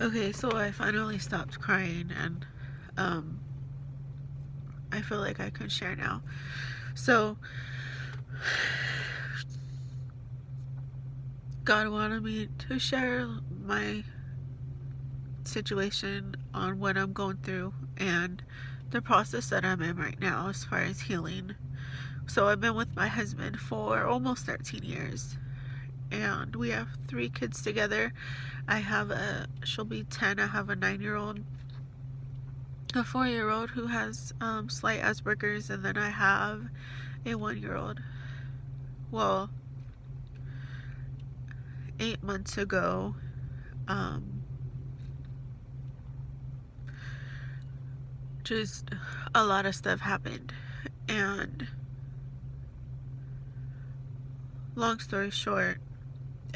Okay, so I finally stopped crying, and um, I feel like I can share now. So, God wanted me to share my situation on what I'm going through and the process that I'm in right now as far as healing. So, I've been with my husband for almost 13 years, and we have 3 kids together. She'll be 10, I have a 9-year-old, a 4-year-old who has slight Asperger's, and then I have a 1-year-old. Well, 8 months ago, um, just a lot of stuff happened. And long story short,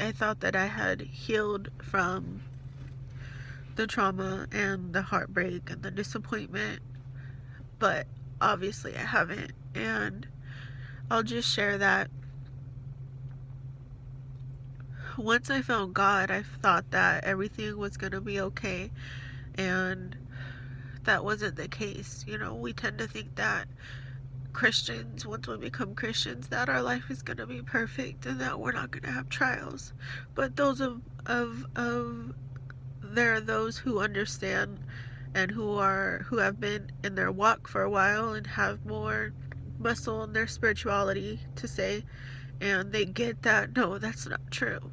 I thought that I had healed from the trauma and the heartbreak and the disappointment, but obviously I haven't. And I'll just share that once I found God, I thought that everything was going to be okay, and that wasn't the case. You know, we tend to think that Christians, once we become Christians, that our life is going to be perfect and that we're not going to have trials. But there are those who understand and who have been in their walk for a while and have more muscle in their spirituality to say, and they get that no, that's not true.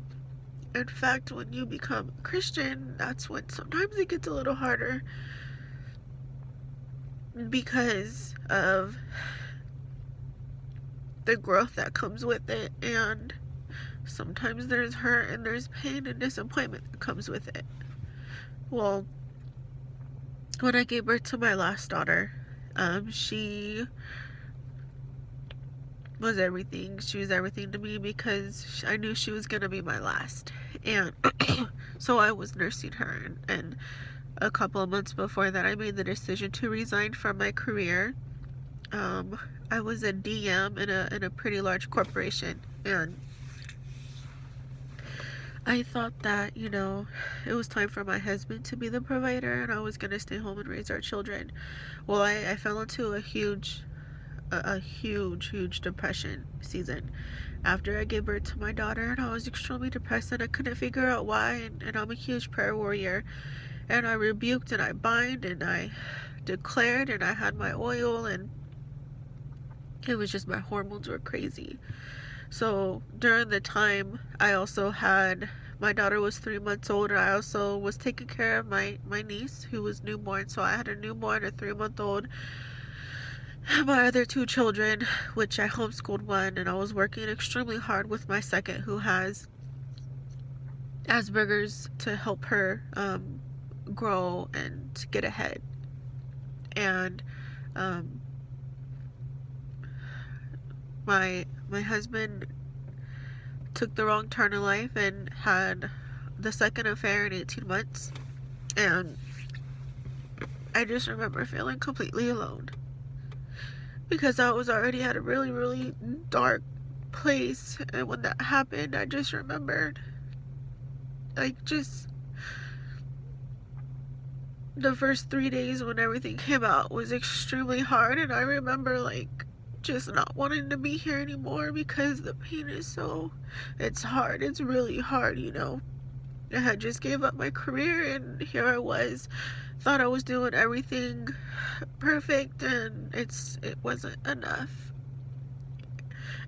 In fact, when you become a Christian, that's when sometimes it gets a little harder because of the growth that comes with it, and sometimes there's hurt and there's pain and disappointment that comes with it. Well, when I gave birth to my last daughter, she was everything. She was everything to me because I knew she was gonna be my last, and so I was nursing her. And a couple of months before that, I made the decision to resign from my career. I was a DM in a pretty large corporation, and I thought that, you know, it was time for my husband to be the provider, and I was gonna stay home and raise our children. Well, I fell into a huge depression season after I gave birth to my daughter, and I was extremely depressed, and I couldn't figure out why. And I'm a huge prayer warrior, and I rebuked and I bind and I declared, and I had my oil, and it was just my hormones were crazy. So during the time, I also had, my daughter was 3 months old, and I also was taking care of my niece who was newborn. So I had a newborn, a 3-month-old, my other 2 children, which I homeschooled one, and I was working extremely hard with my second, who has Asperger's, to help her grow and to get ahead. And my husband took the wrong turn in life and had the second affair in 18 months. And I just remember feeling completely alone, because I was already at a really, really dark place. And when that happened, I just remembered, like, just the first 3 days when everything came out was extremely hard. And I remember, like, just not wanting to be here anymore because the pain is so, it's hard. It's really hard, you know. I had just gave up my career, and here I was, thought I was doing everything perfect, and it wasn't enough.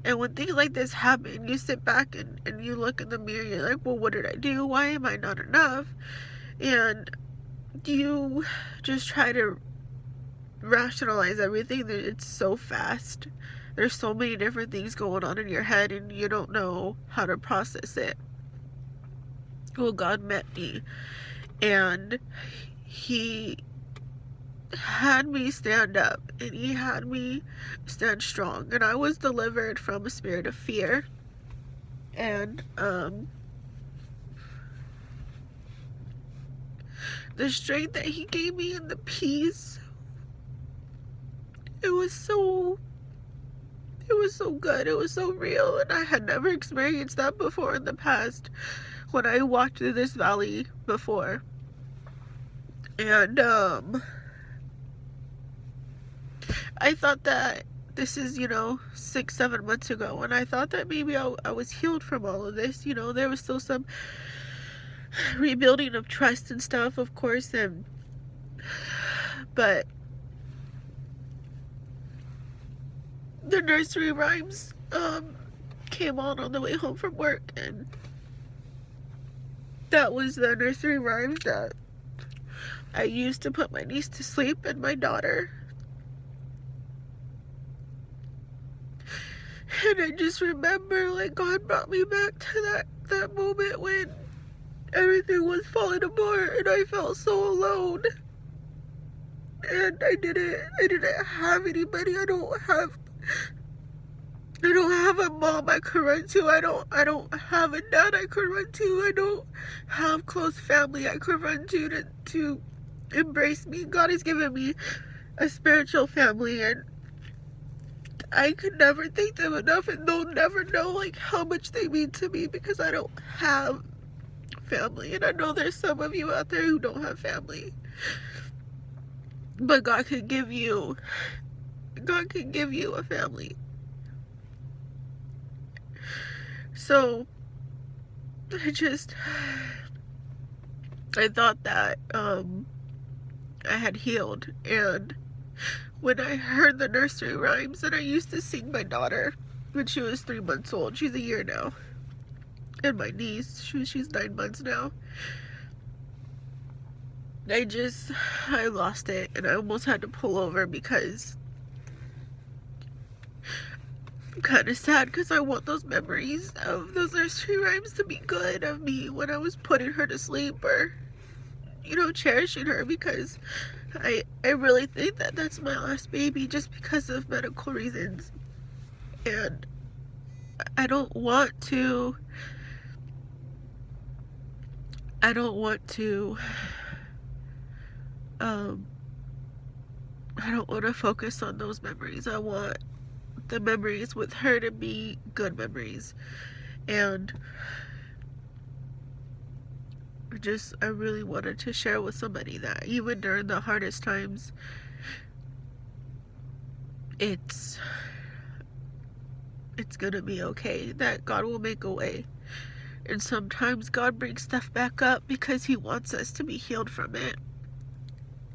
And when things like this happen, you sit back and you look in the mirror, you're like, well, what did I do? Why am I not enough? And you just try to rationalize everything. That it's so fast. There's so many different things going on in your head, and you don't know how to process it. Well, God met me, and He had me stand up, and He had me stand strong, and I was delivered from a spirit of fear. And the strength that He gave me and the peace, it was so good. It was so real, and I had never experienced that before in the past when I walked through this valley before. And I thought that this is, 6, 7 months ago, and I thought that maybe I was healed from all of this. There was still some rebuilding of trust and stuff, of course, but the nursery rhymes came on the way home from work, and that was the nursery rhymes that I used to put my niece to sleep and my daughter. And I just remember, like, God brought me back to that moment when everything was falling apart and I felt so alone. And I didn't have anybody. I don't have a mom I could run to. I don't have a dad I could run to. I don't have close family I could run to embrace me. God has given me a spiritual family, and I could never thank them enough, and they'll never know like how much they mean to me because I don't have family. And I know there's some of you out there who don't have family, but God can give you a family. So I thought that I had healed, and when I heard the nursery rhymes that I used to sing my daughter when she was 3 months old, she's a year now, and my niece, she's 9 months now, I lost it, and I almost had to pull over because I'm kind of sad because I want those memories of those nursery rhymes to be good of me when I was putting her to sleep or, cherishing her, because I really think that that's my last baby just because of medical reasons. And I don't want to focus on those memories. I want the memories with her to be good memories. And I really wanted to share with somebody that even during the hardest times, it's gonna be okay, that God will make a way. And sometimes God brings stuff back up because He wants us to be healed from it.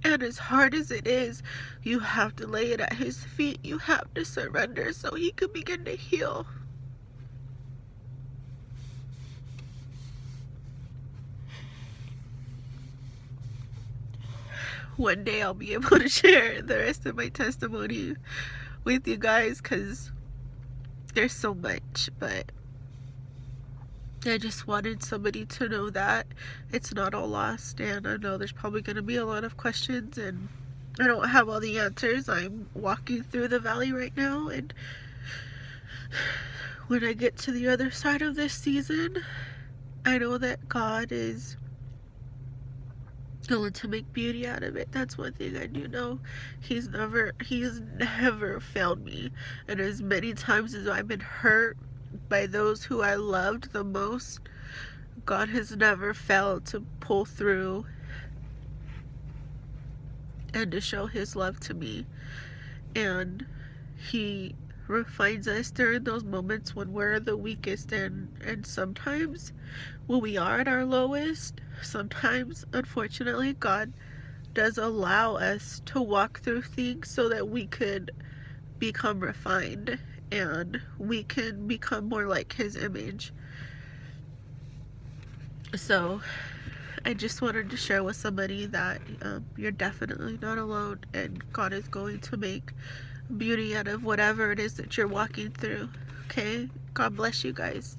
And as hard as it is, you have to lay it at His feet. You have to surrender so He can begin to heal. One day I'll be able to share the rest of my testimony with you guys because there's so much, but I just wanted somebody to know that it's not all lost. And I know there's probably going to be a lot of questions, and I don't have all the answers. I'm walking through the valley right now, and when I get to the other side of this season, I know that God is going to make beauty out of it. That's one thing I do know. He's never failed me. And as many times as I've been hurt by those who I loved the most, God has never failed to pull through and to show His love to me. And He refines us during those moments when we're the weakest, and sometimes when we are at our lowest, sometimes unfortunately God does allow us to walk through things so that we could become refined and we can become more like His image. So I just wanted to share with somebody that you're definitely not alone, and God is going to make beauty out of whatever it is that you're walking through. Okay? God bless you guys.